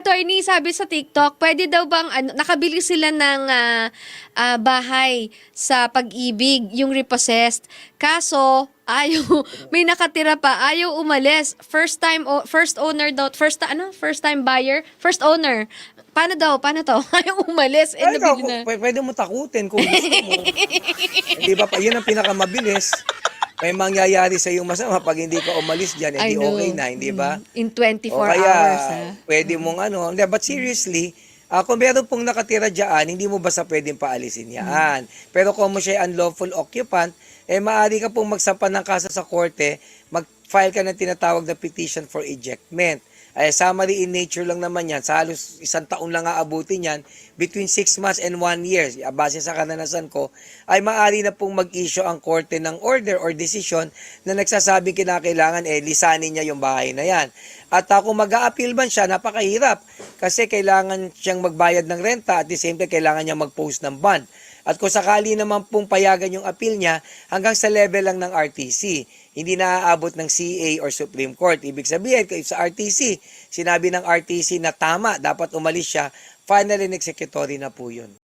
Attorney, sabi sa TikTok, pwede daw bang nakabili sila ng bahay sa Pag-ibig, yung repossessed. Kaso, ayaw, may nakatira pa, ayaw umalis. First owner daw, first time buyer, first owner. Paano daw? Paano to? Ayaw umalis. Ay, ikaw, Nabili na. pwede mo takutin kung gusto mo. Hindi ba pa, yun ang pinakamabilis. May mangyayari sa iyong masama pag hindi ka umalis diyan, I edi know. okay na, hindi ba? In O 24 kaya, hours, pwede mong ano, hindi, but seriously, kung meron pong nakatira diyan, hindi mo basta pwedeng paalisin yan. Pero kung mo siya ay unlawful occupant, maaari ka pong magsampa ng kaso sa korte, mag-file ka ng tinatawag na petition for ejectment. Summary in nature lang naman yan, sa halos 1 taon lang aabutin yan, between 6 months and 1 year, base sa kananasan ko, ay maaari na pong mag-issue ang korte ng order or decision na nagsasabing kinakailangan lisanin niya yung bahay na yan. At kung mag-a-appeal man siya, napakahirap kasi kailangan siyang magbayad ng renta at the same time kailangan niya mag-post ng bond. At kung sakali naman pong payagan yung appeal niya, hanggang sa level lang ng RTC. Hindi na aabot ng CA or Supreme Court. Ibig sabihin, kung sa RTC, sinabi ng RTC na tama, dapat umalis siya, final and executory na po yun.